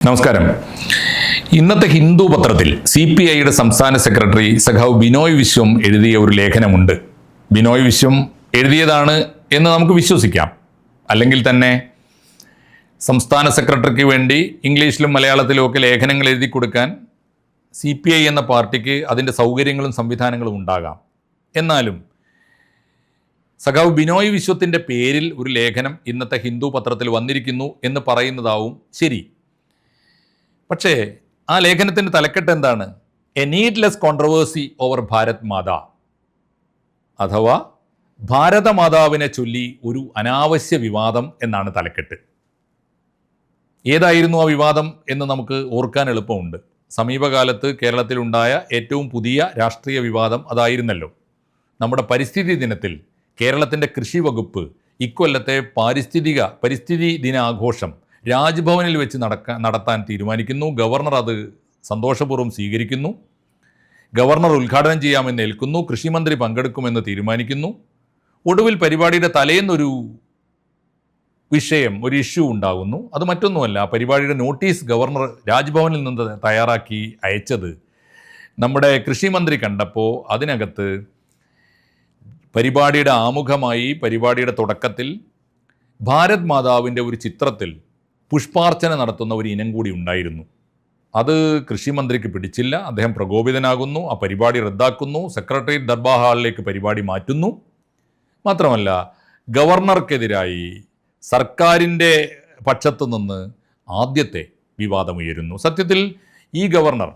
നമസ്കാരം. ഇന്നത്തെ ഹിന്ദു പത്രത്തിൽ CPIയുടെ സംസ്ഥാന സെക്രട്ടറി സഖാവ് ബിനോയ് വിശ്വം എഴുതിയ ഒരു ലേഖനമുണ്ട്. ബിനോയ് വിശ്വം എഴുതിയതാണ് എന്ന് നമുക്ക് വിശ്വസിക്കാം. അല്ലെങ്കിൽ തന്നെ സംസ്ഥാന സെക്രട്ടറിക്ക് വേണ്ടി ഇംഗ്ലീഷിലും മലയാളത്തിലും ഒക്കെ ലേഖനങ്ങൾ എഴുതി കൊടുക്കാൻ CPI എന്ന പാർട്ടിക്ക് അതിൻ്റെ സൗകര്യങ്ങളും സംവിധാനങ്ങളും ഉണ്ടാകാം. എന്നാലും സഖാവ് ബിനോയ് വിശ്വത്തിൻ്റെ പേരിൽ ഒരു ലേഖനം ഇന്നത്തെ ഹിന്ദു പത്രത്തിൽ വന്നിരിക്കുന്നു എന്ന് പറയുന്നതാവും ശരി. പക്ഷേ ആ ലേഖനത്തിൻ്റെ തലക്കെട്ട് എന്താണ്? A needless controversy over Bharat Mata, അഥവാ ഭാരതമാതാവിനെ ചൊല്ലി ഒരു അനാവശ്യ വിവാദം എന്നാണ് തലക്കെട്ട്. ഏതായിരുന്നു ആ വിവാദം എന്ന് നമുക്ക് ഓർക്കാൻ എളുപ്പമുണ്ട്. സമീപകാലത്ത് കേരളത്തിലുണ്ടായ ഏറ്റവും പുതിയ രാഷ്ട്രീയ വിവാദം അതായിരുന്നല്ലോ. നമ്മുടെ പരിസ്ഥിതി ദിനത്തിൽ കേരളത്തിൻ്റെ കൃഷി വകുപ്പ് ഇക്കൊല്ലത്തെ പരിസ്ഥിതി ദിനാഘോഷം രാജ്ഭവനിൽ വെച്ച് നടത്താൻ തീരുമാനിക്കുന്നു. ഗവർണർ അത് സന്തോഷപൂർവ്വം സ്വീകരിക്കുന്നു. ഗവർണർ ഉദ്ഘാടനം ചെയ്യാമെന്ന് ഏൽക്കുന്നു. കൃഷിമന്ത്രി പങ്കെടുക്കുമെന്ന് തീരുമാനിക്കുന്നു. ഒടുവിൽ പരിപാടിയുടെ തലേന്നൊരു ഇഷ്യൂ ഉണ്ടാകുന്നു. അത് മറ്റൊന്നുമല്ല, പരിപാടിയുടെ നോട്ടീസ് ഗവർണർ രാജ്ഭവനിൽ നിന്ന് തയ്യാറാക്കി അയച്ചത് നമ്മുടെ കൃഷിമന്ത്രി കണ്ടപ്പോൾ അതിനകത്ത് പരിപാടിയുടെ ആമുഖമായി പരിപാടിയുടെ തുടക്കത്തിൽ ഭാരത് മാതാവിൻ്റെ ഒരു ചിത്രത്തിൽ പുഷ്പാർച്ചന നടത്തുന്ന ഒരു ഇനം കൂടി ഉണ്ടായിരുന്നു. അത് കൃഷിമന്ത്രിക്ക് പിടിച്ചില്ല. അദ്ദേഹം പ്രകോപിതനാകുന്നു. ആ പരിപാടി റദ്ദാക്കുന്നു. സെക്രട്ടേറിയറ്റ് ദർബാർ ഹാളിലേക്ക് പരിപാടി മാറ്റുന്നു. മാത്രമല്ല, ഗവർണർക്കെതിരായി സർക്കാരിൻ്റെ പക്ഷത്തു നിന്ന് ആദ്യത്തെ വിവാദമുയരുന്നു. സത്യത്തിൽ ഈ ഗവർണർ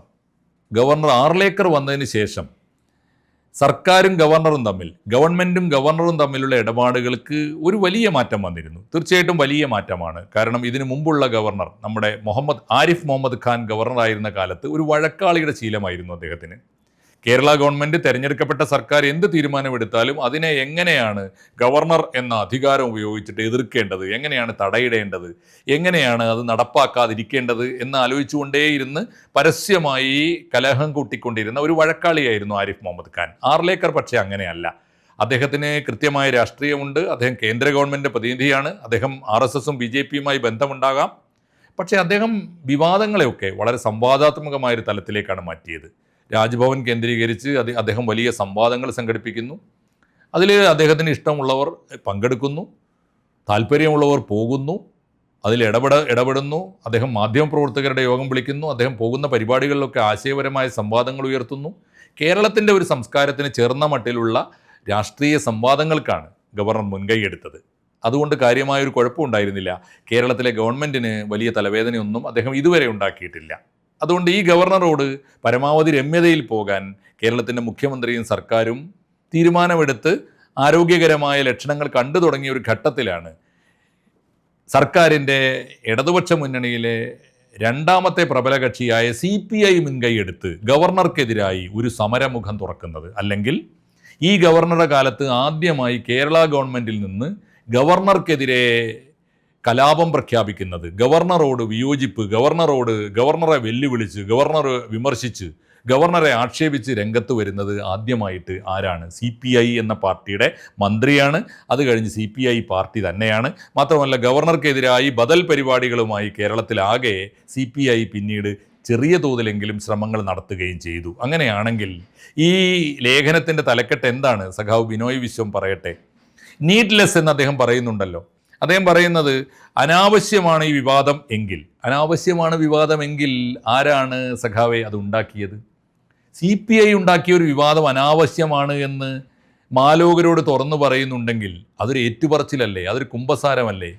ആർലേക്കർ വന്നതിന് ശേഷം സർക്കാരും ഗവൺമെൻറ്റും ഗവർണറും തമ്മിലുള്ള ഇടപാടുകൾക്ക് ഒരു വലിയ മാറ്റം വന്നിരുന്നു. തീർച്ചയായിട്ടും വലിയ മാറ്റമാണ്. കാരണം ഇതിനു മുമ്പുള്ള ഗവർണർ, നമ്മുടെ ആരിഫ് മുഹമ്മദ് ഖാൻ ഗവർണറായിരുന്ന കാലത്ത് ഒരു വഴക്കാളിയുടെ ശീലമായിരുന്നു അദ്ദേഹത്തിന്. കേരള ഗവൺമെൻറ്, തിരഞ്ഞെടുക്കപ്പെട്ട സർക്കാർ എന്ത് തീരുമാനമെടുത്താലും അതിനെ എങ്ങനെയാണ് ഗവർണർ എന്ന അധികാരം ഉപയോഗിച്ചിട്ട് എതിർക്കേണ്ടത്, എങ്ങനെയാണ് തടയിടേണ്ടത്, എങ്ങനെയാണ് അത് നടപ്പാക്കാതിരിക്കേണ്ടത് എന്ന് ആലോചിച്ചുകൊണ്ടേയിരുന്ന് പരസ്യമായി കലഹം കൂട്ടിക്കൊണ്ടിരുന്ന ഒരു വഴക്കാളിയായിരുന്നു ആരിഫ് മുഹമ്മദ് ഖാൻ. ആർലേക്കർ പക്ഷേ അങ്ങനെയല്ല. അദ്ദേഹത്തിന് കൃത്യമായ രാഷ്ട്രീയമുണ്ട്. അദ്ദേഹം കേന്ദ്ര ഗവൺമെൻറ് പ്രതിനിധിയാണ്. അദ്ദേഹം RSSും BJPയുമായി ബന്ധമുണ്ടാകാം. പക്ഷേ അദ്ദേഹം വിവാദങ്ങളെയൊക്കെ വളരെ സംവാദാത്മകമായൊരു തലത്തിലേക്കാണ് മാറ്റിയത്. രാജ്ഭവൻ കേന്ദ്രീകരിച്ച് അദ്ദേഹം വലിയ സംവാദങ്ങൾ സംഘടിപ്പിക്കുന്നു. അതിൽ അദ്ദേഹത്തിന് ഇഷ്ടമുള്ളവർ പങ്കെടുക്കുന്നു, താല്പര്യമുള്ളവർ പോകുന്നു, അതിൽ ഇടപെടുന്നു. അദ്ദേഹം മാധ്യമപ്രവർത്തകരുടെ യോഗം വിളിക്കുന്നു. അദ്ദേഹം പോകുന്ന പരിപാടികളിലൊക്കെ ആശയപരമായ സംവാദങ്ങൾ ഉയർത്തുന്നു. കേരളത്തിൻ്റെ ഒരു സംസ്കാരത്തിന് ചേർന്ന മട്ടിലുള്ള രാഷ്ട്രീയ സംവാദങ്ങൾക്കാണ് ഗവർണർ മുൻകൈയെടുത്തത്. അതുകൊണ്ട് കാര്യമായൊരു കുഴപ്പമുണ്ടായിരുന്നില്ല. കേരളത്തിലെ ഗവൺമെൻറ്റിന് വലിയ തലവേദനയൊന്നും അദ്ദേഹം ഇതുവരെ ഉണ്ടാക്കിയിട്ടില്ല. അതുകൊണ്ട് ഈ ഗവർണറോട് പരമാവധി രമ്യതയിൽ പോകാൻ കേരളത്തിൻ്റെ മുഖ്യമന്ത്രിയും സർക്കാരും തീരുമാനമെടുത്ത് ആരോഗ്യകരമായ ലക്ഷണങ്ങൾ കണ്ടു തുടങ്ങിയ ഒരു ഘട്ടത്തിലാണ് സർക്കാരിൻ്റെ ഇടതുപക്ഷ മുന്നണിയിലെ രണ്ടാമത്തെ പ്രബല കക്ഷിയായ CPI മുൻകൈയെടുത്ത് ഗവർണർക്കെതിരായി ഒരു സമരമുഖം തുറക്കുന്നത്. അല്ലെങ്കിൽ ഈ ഗവർണറുടെ കാലത്ത് ആദ്യമായി കേരള ഗവൺമെൻറ്റിൽ നിന്ന് ഗവർണർക്കെതിരെ കലാപം പ്രഖ്യാപിക്കുന്നത്, ഗവർണറോട് വിയോജിപ്പ്, ഗവർണറെ വെല്ലുവിളിച്ച്, ഗവർണർ വിമർശിച്ച്, ഗവർണറെ ആക്ഷേപിച്ച് രംഗത്ത് വരുന്നത് ആദ്യമായിട്ട് ആരാണ്? CPI എന്ന പാർട്ടിയുടെ മന്ത്രിയാണ്. അത് കഴിഞ്ഞ് CPI പാർട്ടി തന്നെയാണ്. മാത്രമല്ല, ഗവർണർക്കെതിരായി ബദൽ പരിപാടികളുമായി കേരളത്തിലാകെ CPI പിന്നീട് ചെറിയ തോതിലെങ്കിലും ശ്രമങ്ങൾ നടത്തുകയും ചെയ്തു. അങ്ങനെയാണെങ്കിൽ ഈ ലേഖനത്തിൻ്റെ തലക്കെട്ട് എന്താണ്? സഖാവ് ബിനോയ് വിശ്വം പറയട്ടെ. നീഡ്ലെസ് എന്ന് അദ്ദേഹം പറയുന്നുണ്ടല്ലോ. അദ്ദേഹം പറയുന്നത് അനാവശ്യമാണ് ഈ വിവാദം എങ്കിൽ ആരാണ് സഖാവെ അത് ഉണ്ടാക്കിയത്? CPI ഉണ്ടാക്കിയ ഒരു വിവാദം അനാവശ്യമാണ് എന്ന് മാലോകരോട് തുറന്നു പറയുന്നുണ്ടെങ്കിൽ അതൊരു ഏറ്റുപറച്ചിലല്ലേ? അതൊരു കുമ്പസാരമല്ലേ?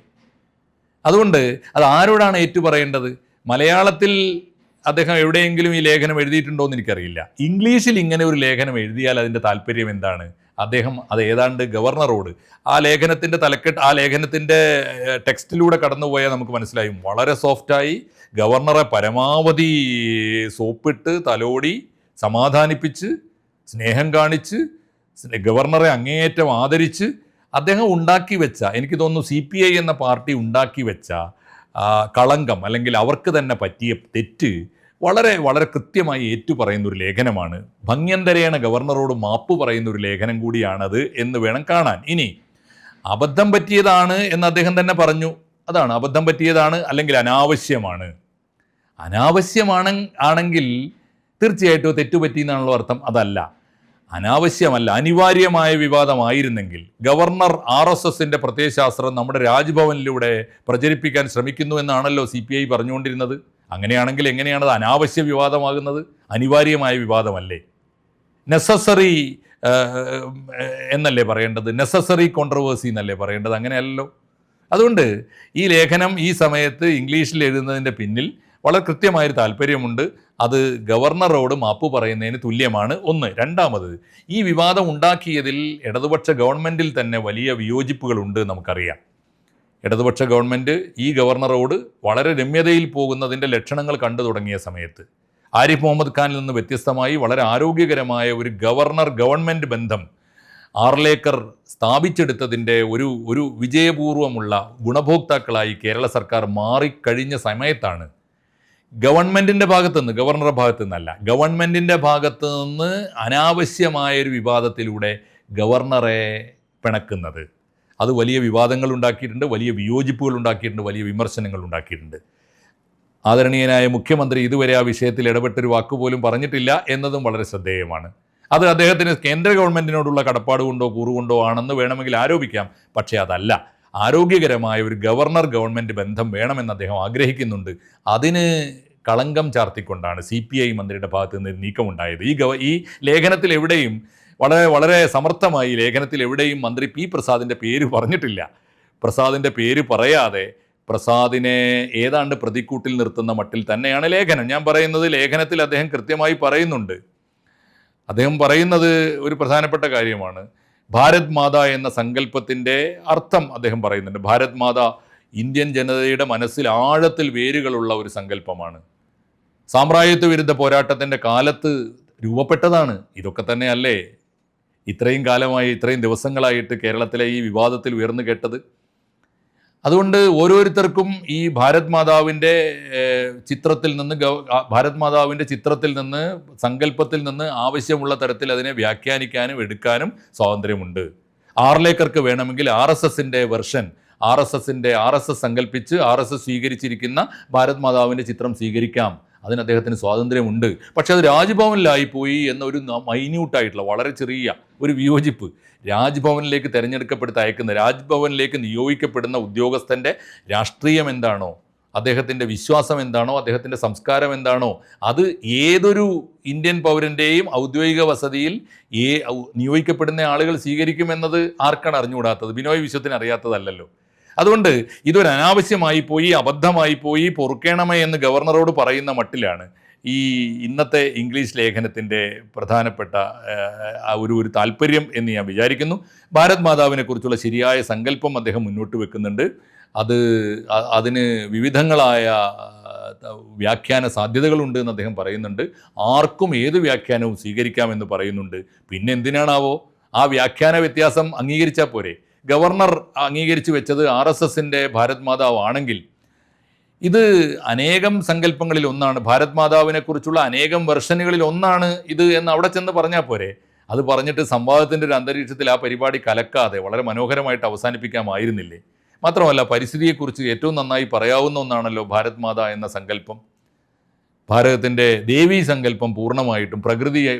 അതുകൊണ്ട് അത് ആരോടാണ് ഏറ്റുപറയേണ്ടത്? മലയാളത്തിൽ അദ്ദേഹം എവിടെയെങ്കിലും ഈ ലേഖനം എഴുതിയിട്ടുണ്ടോ എന്ന് എനിക്കറിയില്ല. ഇംഗ്ലീഷിൽ ഇങ്ങനെ ഒരു ലേഖനം എഴുതിയാൽ അതിൻ്റെ താല്പര്യം എന്താണ്? അദ്ദേഹം അത് ഏതാണ്ട് ഗവർണറോട് ആ ലേഖനത്തിൻ്റെ ടെക്സ്റ്റിലൂടെ കടന്നുപോയാൽ നമുക്ക് മനസ്സിലായും. വളരെ സോഫ്റ്റായി ഗവർണറെ പരമാവധി സോപ്പിട്ട് തലോടി സമാധാനിപ്പിച്ച് സ്നേഹം കാണിച്ച് ഗവർണറെ അങ്ങേയറ്റം ആദരിച്ച് അദ്ദേഹം ഉണ്ടാക്കി വെച്ച, എനിക്ക് തോന്നുന്നു CPI എന്ന പാർട്ടി ഉണ്ടാക്കി വെച്ച കളങ്കം, അല്ലെങ്കിൽ അവർക്ക് തന്നെ പറ്റിയ തെറ്റ് വളരെ വളരെ കൃത്യമായി ഏറ്റുപറയുന്ന ഒരു ലേഖനമാണ്. ഭംഗ്യന്തരേണ ഗവർണറോട് മാപ്പ് പറയുന്ന ഒരു ലേഖനം കൂടിയാണത് എന്ന് വേണം കാണാൻ. ഇനി അബദ്ധം പറ്റിയതാണ് എന്ന് അദ്ദേഹം തന്നെ പറഞ്ഞു. അതാണ്, അബദ്ധം പറ്റിയതാണ് അല്ലെങ്കിൽ അനാവശ്യമാണ്. ആണെങ്കിൽ തീർച്ചയായിട്ടും തെറ്റുപറ്റി എന്നാണല്ലോ അർത്ഥം. അതല്ല, അനാവശ്യമല്ല, അനിവാര്യമായ വിവാദമായിരുന്നെങ്കിൽ ഗവർണർ RSSന്റെ പ്രത്യയശാസ്ത്രം നമ്മുടെ രാജ്ഭവനിലൂടെ പ്രചരിപ്പിക്കാൻ ശ്രമിക്കുന്നു എന്നാണല്ലോ CPI പറഞ്ഞുകൊണ്ടിരുന്നത്. അങ്ങനെയാണെങ്കിൽ എങ്ങനെയാണത് അനാവശ്യ വിവാദമാകുന്നത്? അനിവാര്യമായ വിവാദമല്ലേ? നെസസറി എന്നല്ലേ പറയേണ്ടത്? നെസസറി കോൺട്രവേഴ്സി എന്നല്ലേ പറയേണ്ടത്? അങ്ങനെയല്ലല്ലോ. അതുകൊണ്ട് ഈ ലേഖനം ഈ സമയത്ത് ഇംഗ്ലീഷിൽ എഴുതുന്നതിൻ്റെ പിന്നിൽ വളരെ കൃത്യമായൊരു താല്പര്യമുണ്ട്. അത് ഗവർണറോട് മാപ്പ് പറയുന്നതിന് തുല്യമാണ്. ഒന്ന്. രണ്ടാമത്, ഈ വിവാദം ഉണ്ടാക്കിയതിൽ ഇടതുപക്ഷ ഗവൺമെൻറ്റിൽ തന്നെ വലിയ വിയോജിപ്പുകളുണ്ട് നമുക്കറിയാം. ഇടതുപക്ഷ ഗവൺമെൻറ് ഈ ഗവർണറോട് വളരെ രമ്യതയിൽ പോകുന്നതിൻ്റെ ലക്ഷണങ്ങൾ കണ്ടു തുടങ്ങിയ സമയത്ത് ആരിഫ് മുഹമ്മദ് ഖാനിൽ നിന്ന് വ്യത്യസ്തമായി വളരെ ആരോഗ്യകരമായ ഒരു ഗവൺമെൻറ് ബന്ധം ആർലേക്കർ സ്ഥാപിച്ചെടുത്തതിൻ്റെ ഒരു വിജയപൂർവമുള്ള ഗുണഭോക്താക്കളായി കേരള സർക്കാർ മാറിക്കഴിഞ്ഞ സമയത്താണ് ഗവൺമെൻറ്റിൻ്റെ ഭാഗത്തു നിന്ന്, ഗവർണറുടെ ഭാഗത്തു നിന്നല്ല, ഗവൺമെൻറ്റിൻ്റെ ഭാഗത്തു നിന്ന് അനാവശ്യമായൊരു വിവാദത്തിലൂടെ ഗവർണറെ പിണക്കുന്നത്. അത് വലിയ വിവാദങ്ങൾ ഉണ്ടാക്കിയിട്ടുണ്ട്, വലിയ വിയോജിപ്പുകൾ ഉണ്ടാക്കിയിട്ടുണ്ട്, വലിയ വിമർശനങ്ങൾ ഉണ്ടാക്കിയിട്ടുണ്ട്. ആദരണീയനായ മുഖ്യമന്ത്രി ഇതുവരെ ആ വിഷയത്തിൽ ഇടപെട്ടൊരു വാക്കുപോലും പറഞ്ഞിട്ടില്ല എന്നതും വളരെ ശ്രദ്ധേയമാണ്. അത് അദ്ദേഹത്തിന് കേന്ദ്ര ഗവൺമെൻറ്റിനോടുള്ള കടപ്പാട് കൊണ്ടോ കൂറുകൊണ്ടോ ആണെന്ന് വേണമെങ്കിൽ ആരോപിക്കാം. പക്ഷേ അതല്ല. ആരോഗ്യകരമായ ഒരു ഗവൺമെൻറ് ബന്ധം വേണമെന്ന് അദ്ദേഹം ആഗ്രഹിക്കുന്നുണ്ട്. അതിന് കളങ്കം ചാർത്തിക്കൊണ്ടാണ് CPI മന്ത്രിയുടെ ഭാഗത്ത് നിന്ന് നീക്കമുണ്ടായത്. ഈ ലേഖനത്തിൽ എവിടെയും വളരെ സമർത്ഥമായി ലേഖനത്തിൽ എവിടെയും മന്ത്രി P. പ്രസാദിൻ്റെ പേര് പറഞ്ഞിട്ടില്ല. പ്രസാദിൻ്റെ പേര് പറയാതെ പ്രസാദിനെ ഏതാണ്ട് പ്രതിക്കൂട്ടിൽ നിർത്തുന്ന മട്ടിൽ തന്നെയാണ് ലേഖനം. ഞാൻ പറയുന്നത് ലേഖനത്തിൽ അദ്ദേഹം കൃത്യമായി പറയുന്നുണ്ട്. അദ്ദേഹം പറയുന്നത് ഒരു പ്രധാനപ്പെട്ട കാര്യമാണ്. ഭാരത് മാത എന്ന സങ്കല്പത്തിൻ്റെ അർത്ഥം അദ്ദേഹം പറയുന്നുണ്ട്. ഭാരത് മാത ഇന്ത്യൻ ജനതയുടെ മനസ്സിൽ ആഴത്തിൽ വേരുകളുള്ള ഒരു സങ്കല്പമാണ്. സാമ്രാജ്യത്വ വിരുദ്ധ പോരാട്ടത്തിൻ്റെ കാലത്ത് രൂപപ്പെട്ടതാണ്. ഇതൊക്കെ തന്നെയല്ലേ ഇത്രയും കാലമായി, ഇത്രയും ദിവസങ്ങളായിട്ട് കേരളത്തിലെ ഈ വിവാദത്തിൽ ഉയർന്നു കേട്ടത്? അതുകൊണ്ട് ഓരോരുത്തർക്കും ഈ ഭാരത് മാതാവിൻ്റെ ചിത്രത്തിൽ നിന്ന് സങ്കല്പത്തിൽ നിന്ന് ആവശ്യമുള്ള തരത്തിൽ അതിനെ വ്യാഖ്യാനിക്കാനും എടുക്കാനും സ്വാതന്ത്ര്യമുണ്ട്. ആർലേക്കർക്ക് വേണമെങ്കിൽ RSSൻ്റെ വെർഷൻ, RSS സങ്കല്പിച്ച് RSS സ്വീകരിച്ചിരിക്കുന്ന ഭാരത് മാതാവിൻ്റെ ചിത്രം സ്വീകരിക്കാം. അതിന് അദ്ദേഹത്തിന് സ്വാതന്ത്ര്യമുണ്ട്. പക്ഷെ അത് രാജ്ഭവനിലായിപ്പോയി എന്നൊരു മൈന്യൂട്ടായിട്ടുള്ള വളരെ ചെറിയ ഒരു വിയോജിപ്പ്. രാജ്ഭവനിലേക്ക് രാജ്ഭവനിലേക്ക് നിയോഗിക്കപ്പെടുന്ന ഉദ്യോഗസ്ഥൻ്റെ രാഷ്ട്രീയം എന്താണോ, അദ്ദേഹത്തിൻ്റെ വിശ്വാസം എന്താണോ, അദ്ദേഹത്തിൻ്റെ സംസ്കാരം എന്താണോ, അത് ഏതൊരു ഇന്ത്യൻ പൗരൻ്റെയും ഔദ്യോഗിക വസതിയിൽ നിയോഗിക്കപ്പെടുന്ന ആളുകൾ സ്വീകരിക്കുമെന്നത് ആർക്കാണ് അറിഞ്ഞുകൂടാത്തത്? ബിനോയ് വിശ്വത്തിന് അറിയാത്തതല്ലല്ലോ. അതുകൊണ്ട് ഇതൊരു അനാവശ്യമായി പോയി, അബദ്ധമായി പോയി, പൊറുക്കേണമേ എന്ന് ഗവർണറോട് പറയുന്ന മട്ടിലാണ് ഈ ഇന്നത്തെ ഇംഗ്ലീഷ് ലേഖനത്തിൻ്റെ പ്രധാനപ്പെട്ട ഒരു താല്പര്യം എന്ന് ഞാൻ വിചാരിക്കുന്നു. ഭാരത് മാതാവിനെ കുറിച്ചുള്ള ശരിയായ സങ്കല്പം അദ്ദേഹം മുന്നോട്ട് വെക്കുന്നുണ്ട്. അതിന് വിവിധങ്ങളായ വ്യാഖ്യാന സാധ്യതകളുണ്ട് എന്ന് അദ്ദേഹം പറയുന്നുണ്ട്. ആർക്കും ഏത് വ്യാഖ്യാനവും സ്വീകരിക്കാമെന്ന് പറയുന്നുണ്ട്. പിന്നെ എന്തിനാണാവോ ആ വ്യാഖ്യാന വ്യത്യാസം അംഗീകരിച്ചാൽ പോരെ? ഗവർണർ അംഗീകരിച്ചു വെച്ചത് RSSൻ്റെ ഭാരത് മാതാവ് ആണെങ്കിൽ ഇത് അനേകം സങ്കല്പങ്ങളിൽ ഒന്നാണ്, ഭാരത് മാതാവിനെ കുറിച്ചുള്ള അനേകം വെർഷനുകളിൽ ഒന്നാണ് ഇത് എന്ന് അവിടെ ചെന്ന് പറഞ്ഞാൽ പോരെ? അത് പറഞ്ഞിട്ട് സംവാദത്തിൻ്റെ ഒരു അന്തരീക്ഷത്തിൽ ആ പരിപാടി കലക്കാതെ വളരെ മനോഹരമായിട്ട് അവസാനിപ്പിക്കാമായിരുന്നില്ലേ? മാത്രമല്ല, പരിസ്ഥിതിയെക്കുറിച്ച് ഏറ്റവും നന്നായി പറയാവുന്ന ഒന്നാണല്ലോ ഭാരത് മാത എന്ന സങ്കല്പം. ഭാരതത്തിൻ്റെ ദേവീ സങ്കല്പം പൂർണ്ണമായിട്ടും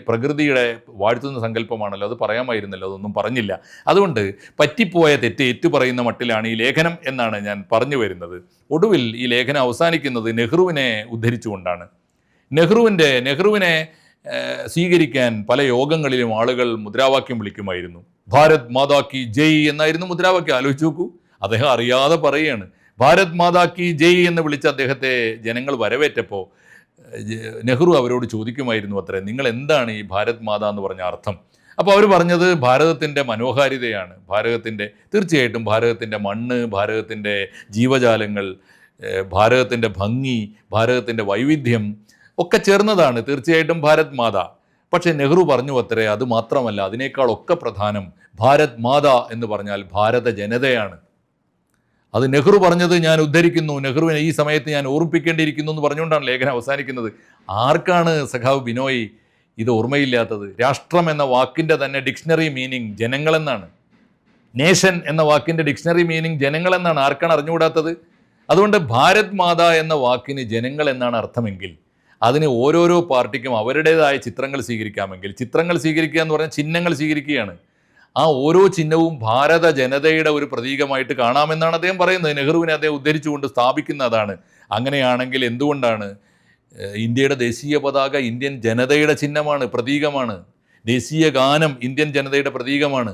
പ്രകൃതിയുടെ വാഴ്ത്തുന്ന സങ്കല്പമാണല്ലോ. അത് പറയാമായിരുന്നല്ലോ, അതൊന്നും പറഞ്ഞില്ല. അതുകൊണ്ട് പറ്റിപ്പോയ തെറ്റ് ഏറ്റുപറയുന്ന മട്ടിലാണ് ഈ ലേഖനം എന്നാണ് ഞാൻ പറഞ്ഞു വരുന്നത്. ഒടുവിൽ ഈ ലേഖനം അവസാനിക്കുന്നത് നെഹ്റുവിനെ ഉദ്ധരിച്ചുകൊണ്ടാണ്. നെഹ്റുവിനെ സ്വീകരിക്കാൻ പല യോഗങ്ങളിലും ആളുകൾ മുദ്രാവാക്യം വിളിക്കുമായിരുന്നു. ഭാരത് മാതാ കി ജയ് എന്നായിരുന്നു മുദ്രാവാക്യം. ആലോചിച്ച് നോക്കൂ, അദ്ദേഹം അറിയാതെ പറയുകയാണ്. ഭാരത് മാതാ കി ജയ് എന്ന് വിളിച്ച് അദ്ദേഹത്തെ ജനങ്ങൾ വരവേറ്റപ്പോൾ നെഹ്റു അവരോട് ചോദിക്കുമായിരുന്നു അത്രേ, നിങ്ങൾ എന്താണ് ഈ ഭാരത് മാത എന്ന് പറഞ്ഞ അർത്ഥം? അപ്പോൾ അവർ പറഞ്ഞത് ഭാരതത്തിൻ്റെ മനോഹാരിതയാണ്. തീർച്ചയായിട്ടും ഭാരതത്തിൻ്റെ മണ്ണ്, ഭാരതത്തിൻ്റെ ജീവജാലങ്ങൾ, ഭാരതത്തിൻ്റെ ഭംഗി, ഭാരതത്തിൻ്റെ വൈവിധ്യം ഒക്കെ ചേർന്നതാണ് തീർച്ചയായിട്ടും ഭാരത് മാത. പക്ഷേ നെഹ്റു പറഞ്ഞു അത്രേ, അത് മാത്രമല്ല, അതിനേക്കാളൊക്കെ പ്രധാനം ഭാരത് മാത എന്ന് പറഞ്ഞാൽ ഭാരത ജനതയാണ്. അത് നെഹ്റു പറഞ്ഞത് ഞാൻ ഉദ്ധരിക്കുന്നു, നെഹ്റുവിനെ ഈ സമയത്ത് ഞാൻ ഓർമ്മിപ്പിക്കേണ്ടിയിരിക്കുന്നു എന്ന് പറഞ്ഞുകൊണ്ടാണ് ലേഖനം അവസാനിക്കുന്നത്. ആർക്കാണ് സഖാവ് ബിനോയ് ഇത് ഓർമ്മയില്ലാത്തത്? രാഷ്ട്രം എന്ന വാക്കിൻ്റെ തന്നെ ഡിക്ഷണറി മീനിങ് ജനങ്ങളെന്നാണ്. നേഷൻ എന്ന വാക്കിൻ്റെ ഡിക്ഷണറി മീനിങ് ജനങ്ങളെന്നാണ്. ആർക്കാണ് അറിഞ്ഞുകൂടാത്തത്? അതുകൊണ്ട് ഭാരത് മാതാ എന്ന വാക്കിന് ജനങ്ങൾ എന്നാണ് അർത്ഥമെങ്കിൽ അതിന് ഓരോരോ പാർട്ടിക്കും അവരുടേതായ ചിത്രങ്ങൾ സ്വീകരിക്കാമെങ്കിൽ, ചിത്രങ്ങൾ സ്വീകരിക്കുക എന്ന് പറഞ്ഞാൽ ചിഹ്നങ്ങൾ സ്വീകരിക്കുകയാണ്. ആ ഓരോ ചിഹ്നവും ഭാരത ജനതയുടെ ഒരു പ്രതീകമായിട്ട് കാണാമെന്നാണ് അദ്ദേഹം പറയുന്നത്. നെഹ്റുവിനെ അദ്ദേഹം ഉദ്ധരിച്ചുകൊണ്ട് സ്ഥാപിക്കുന്നതാണ്. അങ്ങനെയാണെങ്കിൽ എന്തുകൊണ്ടാണ് ഇന്ത്യയുടെ ദേശീയ പതാക ഇന്ത്യൻ ജനതയുടെ ചിഹ്നമാണ്, പ്രതീകമാണ്. ദേശീയ ഗാനം ഇന്ത്യൻ ജനതയുടെ പ്രതീകമാണ്.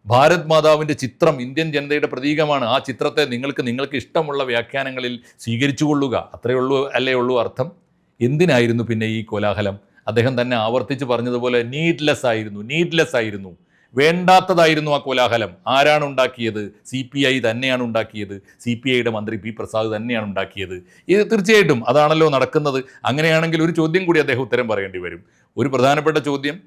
ഭാരത് മാതാവിൻ്റെ ചിത്രം ഇന്ത്യൻ ജനതയുടെ പ്രതീകമാണ്. ആ ചിത്രത്തെ നിങ്ങൾക്ക് ഇഷ്ടമുള്ള വ്യാഖ്യാനങ്ങളിൽ സ്വീകരിച്ചുകൊള്ളുക, അത്രയേ ഉള്ളൂ, അല്ലേ ഉള്ളൂ അർത്ഥം. എന്തിനായിരുന്നു പിന്നെ ഈ കോലാഹലം? അദ്ദേഹം തന്നെ ആവർത്തിച്ച് പറഞ്ഞതുപോലെ നീഡ്ലെസ് ആയിരുന്നു, വേണ്ടാത്തതായിരുന്നു ആ കോലാഹലം. ആരാണ് ഉണ്ടാക്കിയത്? CPI തന്നെയാണ് ഉണ്ടാക്കിയത്. CPIയുടെ മന്ത്രി പി പ്രസാദ് തന്നെയാണ് ഉണ്ടാക്കിയത്. ഇത് തീർച്ചയായിട്ടും അതാണല്ലോ നടക്കുന്നത്. അങ്ങനെയാണെങ്കിൽ ഒരു ചോദ്യം കൂടി അദ്ദേഹം ഉത്തരം പറയേണ്ടി വരും. ഒരു പ്രധാനപ്പെട്ട ചോദ്യം,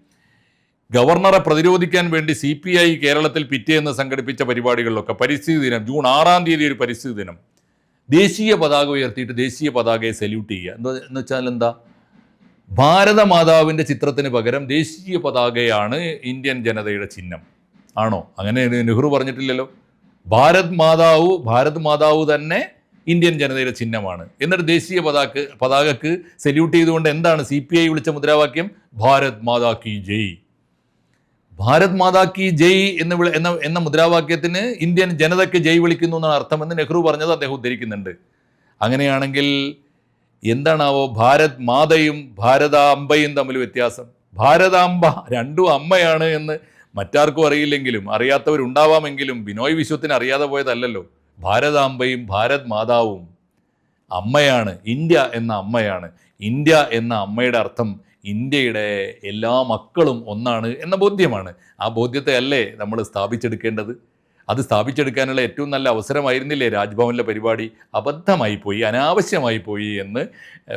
ഗവർണറെ പ്രതിരോധിക്കാൻ വേണ്ടി CPI കേരളത്തിൽ പിറ്റേന്ന് സംഘടിപ്പിച്ച പരിപാടികളിലൊക്കെ പരിസ്ഥിതി ദിനം, ജൂൺ 6-ാം തീയതി ഒരു പരിസ്ഥിതി ദിനം, ദേശീയ പതാക ഉയർത്തിയിട്ട് ദേശീയ പതാകയെ സല്യൂട്ട് ചെയ്യുക എന്ന് വെച്ചാൽ എന്താ? ഭാരതമാതാവിൻ്റെ ചിത്രത്തിന് പകരം ദേശീയ പതാകയാണ് ഇന്ത്യൻ ജനതയുടെ ചിഹ്നം ആണോ? അങ്ങനെ നെഹ്റു പറഞ്ഞിട്ടില്ലല്ലോ. ഭാരത് മാതാവ് തന്നെ ഇന്ത്യൻ ജനതയുടെ ചിഹ്നമാണ്. എന്നിട്ട് ദേശീയ പതാകക്ക് സല്യൂട്ട് ചെയ്തുകൊണ്ട് എന്താണ് CPI വിളിച്ച മുദ്രാവാക്യം? ഭാരത് മാതാ കി ജയ്. ഭാരത് മാതാ കി ജയ് എന്ന മുദ്രാവാക്യത്തിന് ഇന്ത്യൻ ജനതയ്ക്ക് ജയ് വിളിക്കുന്നു എന്നാണ് അർത്ഥമെന്ന് നെഹ്റു പറഞ്ഞത് അദ്ദേഹം ഉദ്ധരിക്കുന്നുണ്ട്. അങ്ങനെയാണെങ്കിൽ എന്താണാവോ ഭാരത് മാതയും ഭാരതാംബയും തമ്മിൽ വ്യത്യാസം? ഭാരതാംബ രണ്ടും അമ്മയാണ് എന്ന് മറ്റാർക്കും അറിയില്ലെങ്കിലും, അറിയാത്തവരുണ്ടാവാമെങ്കിലും ബിനോയ് വിശ്വത്തിന് അറിയാതെ പോയതല്ലല്ലോ. ഭാരതാംബയും ഭാരത് മാതാവും അമ്മയാണ്. ഇന്ത്യ എന്ന അമ്മയാണ്. ഇന്ത്യ എന്ന അമ്മയുടെ അർത്ഥം ഇന്ത്യയുടെ എല്ലാ മക്കളും ഒന്നാണ് എന്ന ബോധ്യമാണ്. ആ ബോധ്യത്തെ അല്ലേ നമ്മൾ സ്ഥാപിച്ചെടുക്കേണ്ടത്? അത് സ്ഥാപിച്ചെടുക്കാനുള്ള ഏറ്റവും നല്ല അവസരമായിരുന്നില്ലേ രാജ്ഭവനിലെ പരിപാടി? അബദ്ധമായി പോയി, അനാവശ്യമായി പോയി എന്ന്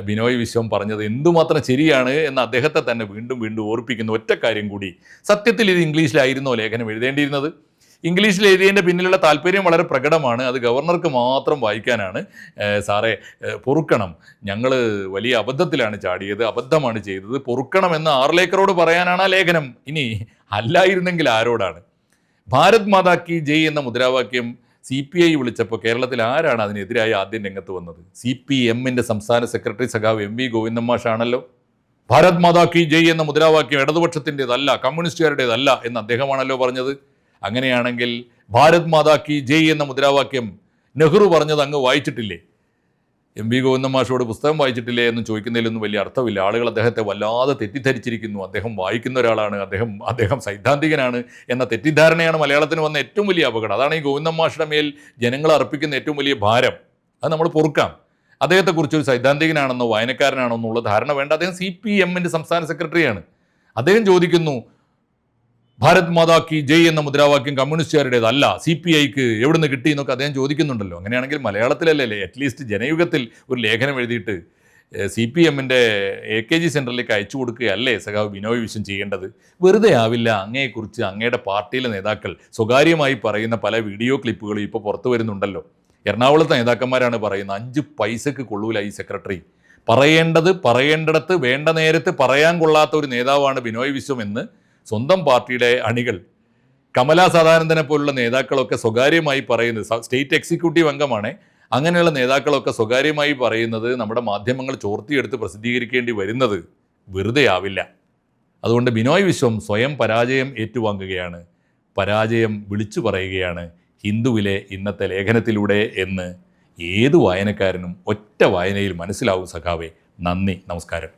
ബിനോയ് വിശ്വം പറഞ്ഞത് എന്തുമാത്രം ശരിയാണ് എന്ന് അദ്ദേഹത്തെ തന്നെ വീണ്ടും വീണ്ടും ഓർപ്പിക്കുന്ന ഒറ്റ കാര്യം കൂടി. സത്യത്തിൽ ഇത് ഇംഗ്ലീഷിലായിരുന്നോ ലേഖനം എഴുതേണ്ടിയിരുന്നത്? ഇംഗ്ലീഷിൽ എഴുതിയതിൻ്റെ പിന്നിലുള്ള താല്പര്യം വളരെ പ്രകടമാണ്. അത് ഗവർണർക്ക് മാത്രം വായിക്കാനാണ്. സാറേ പൊറുക്കണം, ഞങ്ങൾ വലിയ അബദ്ധത്തിലാണ് ചാടിയത്, അബദ്ധമാണ് ചെയ്തത്, പൊറുക്കണമെന്ന് ആർലേക്കറോട് പറയാനാണ് ആ ലേഖനം. ഇനി അല്ലായിരുന്നെങ്കിൽ ആരോടാണ്? ഭാരത് മാതാ കി ജയ് എന്ന മുദ്രാവാക്യം CPI വിളിച്ചപ്പോൾ കേരളത്തിൽ ആരാണ് അതിനെതിരായി ആദ്യം രംഗത്ത് വന്നത്? CPMന്റെ സംസ്ഥാന സെക്രട്ടറി സഖാവ് MV ഗോവിന്ദൻ മാഷാണല്ലോ. ഭാരത് മാതാ കി ജയ് എന്ന മുദ്രാവാക്യം ഇടതുപക്ഷത്തിൻ്റെതല്ല, കമ്മ്യൂണിസ്റ്റുകാരുടേതല്ല എന്ന് അദ്ദേഹമാണല്ലോ പറഞ്ഞത്. അങ്ങനെയാണെങ്കിൽ ഭാരത് മാതാ കി ജയ് എന്ന മുദ്രാവാക്യം നെഹ്റു പറഞ്ഞത് അങ്ങ് വായിച്ചിട്ടില്ലേ? MV ഗോവിന്ദൻ മാഷോട് പുസ്തകം വായിച്ചിട്ടില്ലേ എന്ന് ചോദിക്കുന്നതിലൊന്നും വലിയ അർത്ഥമില്ല. ആളുകൾ അദ്ദേഹത്തെ വല്ലാതെ തെറ്റിദ്ധരിച്ചിരിക്കുന്നു. അദ്ദേഹം വായിക്കുന്ന ഒരാളാണ്, അദ്ദേഹം സൈദ്ധാന്തികനാണ് എന്ന തെറ്റിദ്ധാരണയാണ് മലയാളത്തിന് വന്ന ഏറ്റവും വലിയ അപകടം. അതാണ് ഈ ഗോവിന്ദൻ മാഷിന്റെ മേൽ ജനങ്ങൾ അർപ്പിക്കുന്ന ഏറ്റവും വലിയ ഭാരം. അത് നമ്മൾ പൊറുക്കാം. അദ്ദേഹത്തെക്കുറിച്ച് ഒരു സൈദ്ധാന്തികനാണെന്നോ വായനക്കാരനാണോ എന്നുള്ള ധാരണ വേണ്ട. അദ്ദേഹം CPMന്റെ സംസ്ഥാന സെക്രട്ടറിയാണ്. അദ്ദേഹം ചോദിക്കുന്നു ഭാരത് മാതാ കി ജയ് എന്ന മുദ്രാവാക്യം കമ്മ്യൂണിസ്റ്റുകാരുടേതല്ല, CPIക്ക് എവിടുന്ന് കിട്ടി എന്നൊക്കെ അദ്ദേഹം ചോദിക്കുന്നുണ്ടല്ലോ. അങ്ങനെയാണെങ്കിൽ മലയാളത്തിലല്ലേ അറ്റ്ലീസ്റ്റ് ജനയുഗത്തിൽ ഒരു ലേഖനം എഴുതിയിട്ട് CPMന്റെ AKG സെൻറ്ററിലേക്ക് അയച്ചു കൊടുക്കുകയല്ലേ സഖാവ് ബിനോയ് വിശ്വം ചെയ്യേണ്ടത്? വെറുതെ ആവില്ല. അങ്ങയെക്കുറിച്ച് അങ്ങയുടെ പാർട്ടിയിലെ നേതാക്കൾ സ്വകാര്യമായി പറയുന്ന പല വീഡിയോ ക്ലിപ്പുകളും ഇപ്പോൾ പുറത്തു വരുന്നുണ്ടല്ലോ. എറണാകുളത്തെ നേതാക്കന്മാരാണ് പറയുന്നത് 5 പൈസക്ക് കൊള്ളൂല ഈ സെക്രട്ടറി. പറയേണ്ടിടത്ത് വേണ്ട നേരത്ത് പറയാൻ കൊള്ളാത്ത ഒരു നേതാവാണ് ബിനോയ് വിശ്വം എന്ന് സ്വന്തം പാർട്ടിയുടെ അണികൾ, കമലാ സദാനന്ദനെ പോലുള്ള നേതാക്കളൊക്കെ സ്വകാര്യമായി പറയുന്നത്, സ്റ്റേറ്റ് എക്സിക്യൂട്ടീവ് അംഗമാണ്, അങ്ങനെയുള്ള നേതാക്കളൊക്കെ സ്വകാര്യമായി പറയുന്നത് നമ്മുടെ മാധ്യമങ്ങൾ ചോർത്തിയെടുത്ത് പ്രസിദ്ധീകരിക്കേണ്ടി വരുന്നത് വെറുതെ ആവില്ല. അതുകൊണ്ട് ബിനോയ് വിശ്വം സ്വയം പരാജയം ഏറ്റുവാങ്ങുകയാണ്, പരാജയം വിളിച്ചു പറയുകയാണ് ഹിന്ദുവിലെ ഇന്നത്തെ ലേഖനത്തിലൂടെ എന്ന് ഏതു വായനക്കാരനും ഒറ്റ വായനയിൽ മനസ്സിലാവും സഖാവേ. നന്ദി, നമസ്കാരം.